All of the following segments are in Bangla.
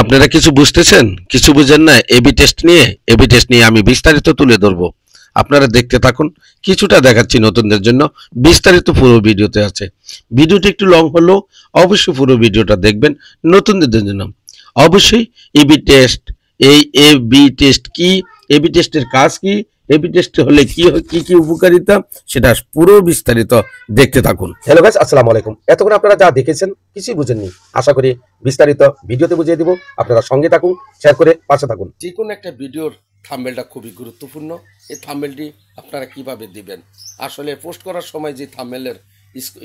আপনারা কিছু বুঝতেছেন, কিছু বুঝেন না। এবি টেস্ট নিয়ে আমি বিস্তারিত তুলে ধরবো। আপনারা দেখতে থাকুন। কিছুটা দেখাচ্ছি নতুনদের জন্য, বিস্তারিত পুরো ভিডিওতে আছে। ভিডিওটি একটু লং হলেও অবশ্যই পুরো ভিডিওটা দেখবেন নতুনদের জন্য। অবশ্যই এবি টেস্ট, এই এবি টেস্ট কি, এবি টেস্টের কাজ কি, এবি টেস্ট হলে কি হয়, কি কি উপকারিতা, সেটা পুরো বিস্তারিত দেখতে থাকুন। হ্যালো গাইস, আসসালামু আলাইকুম। এতক্ষণ আপনারা যা দেখেছেন কিছুই বুঝেননি, আশা করি বিস্তারিত ভিডিওতে বুঝিয়ে দিব। আপনারা সঙ্গে থাকুন, শেয়ার করে পাশে থাকুন। যে কোনো একটা ভিডিওর থাম্বনেলটা খুবই গুরুত্বপূর্ণ। এই থাম্বনেলটি আপনারা কিভাবে দিবেন, আসলে পোস্ট করার সময় যে থাম্বনেলের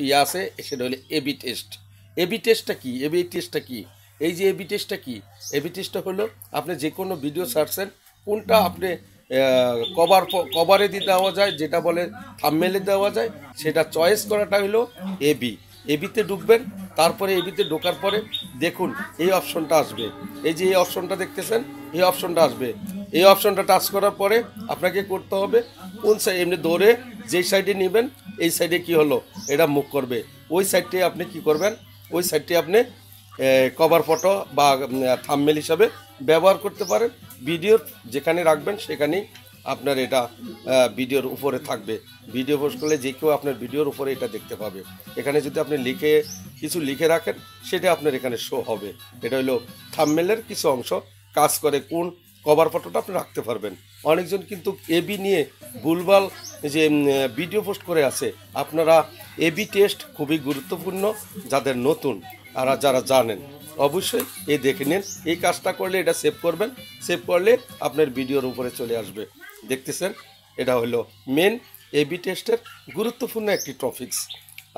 ইয়ে আছে সেটা হলো এবি টেস্ট। এবি টেস্টটা কি, এবি টেস্টটা কি, এই যে এবি টেস্টটা কি, এবি টেস্টটা হলো আপনি যে কোনো ভিডিও ছাড়ছেন, কোনটা আপনি কভারে দিয়ে দেওয়া যায়, যেটা বলে থাম্বনেলে দেওয়া যায়, সেটা চয়েস করাটা হলো এবি। এবিতে ঢুকবেন, তারপরে এবিতে ঢোকার পরে দেখুন এই অপশনটা আসবে। এই যে এই অপশনটা দেখতেছেন, এই অপশনটা আসবে। এই অপশনটা টাচ করার পরে আপনাকে করতে হবে কোন সাইড, এমনি দৌড়ে যেই সাইডে নেবেন এই সাইডে কি হলো এটা মুভ করবে, ওই সাইডটি আপনি কি করবেন, ওই সাইডটি আপনি কভার ফটো বা থাম্বনেল হিসাবে ব্যবহার করতে পারেন। ভিডিওর যেখানে রাখবেন সেখানেই আপনার এটা ভিডিওর উপরে থাকবে। ভিডিও পোস্ট করলে যে কেউ আপনার ভিডিওর উপরে এটা দেখতে পাবে। এখানে যদি আপনি কিছু লিখে রাখেন, সেটা আপনার এখানে শো হবে। এটা হলো থাম্বনেলের কিছু অংশ কাজ করে, কোন কভার ফটোটা আপনি রাখতে পারবেন। অনেকজন কিন্তু এবি নিয়ে ভুলভাল যে ভিডিও পোস্ট করে আছে। আপনারা এবি টেস্ট খুবই গুরুত্বপূর্ণ, যাদের নতুন আর যারা জানেন অবশ্যই এই দেখে নিন। এই কাজটা করলে এটা সেভ করবেন, সেভ করলে আপনার ভিডিওর উপরে চলে আসবে। দেখতেছেন, এটা হলো মেন এবি টেস্টের গুরুত্বপূর্ণ একটি টপিকস।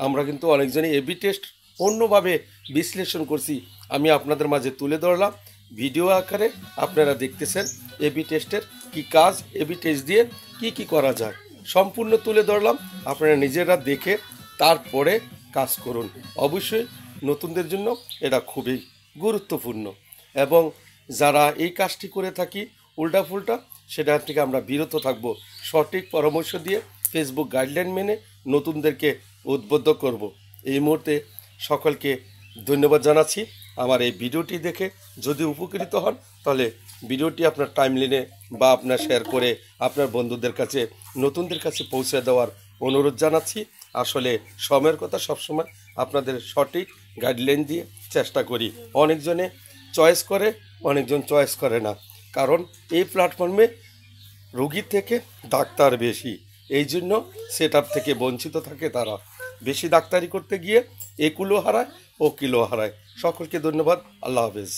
আমরা কিন্তু অনেকজনই এবি টেস্ট অন্যভাবে বিশ্লেষণ করছি, আমি আপনাদের মাঝে তুলে ধরলাম ভিডিও আকারে। আপনারা দেখতেছেন এবি টেস্টের কি কাজ, এবি টেস্ট দিয়ে কি কি করা যায় সম্পূর্ণ তুলে ধরলাম। আপনারা নিজেরা দেখে তারপরে কাজ করুন। অবশ্যই নতুনদের জন্য এটা খুবই গুরুত্বপূর্ণ, এবং যারা এই কাজটি করে থাকি উল্টাফুল্টা, সেটা থেকে আমরা বিরত থাকব। সঠিক পরামর্শ দিয়ে ফেসবুক গাইডলাইন মেনে নতুনদেরকে উদ্বুদ্ধ করব। এই মুহূর্তে সকলকে ধন্যবাদ জানাচ্ছি। আমার এই ভিডিওটি দেখে যদি উপকৃত হন, তাহলে ভিডিওটি আপনার টাইমলাইনে বা আপনার শেয়ার করে আপনার বন্ধুদের কাছে, নতুনদের কাছে পৌঁছে দেওয়ার অনুরোধ জানাচ্ছি। আসলে সময়ের কথা সবসময় আপনাদের সঠিক গাইডলাইন দিয়ে চেষ্টা করি। অনেকজনে চয়েস করে, অনেকজন চয়েস করে না, কারণ এই প্ল্যাটফর্মে রোগীর থেকে ডাক্তার বেশি, এই জন্য সেট আপ থেকে বঞ্চিত থাকে তারা। বেশি ডাক্তারি করতে গিয়ে একুলো হারায় ও কিলো হারায়। সকলকে ধন্যবাদ। আল্লাহ হাফেজ।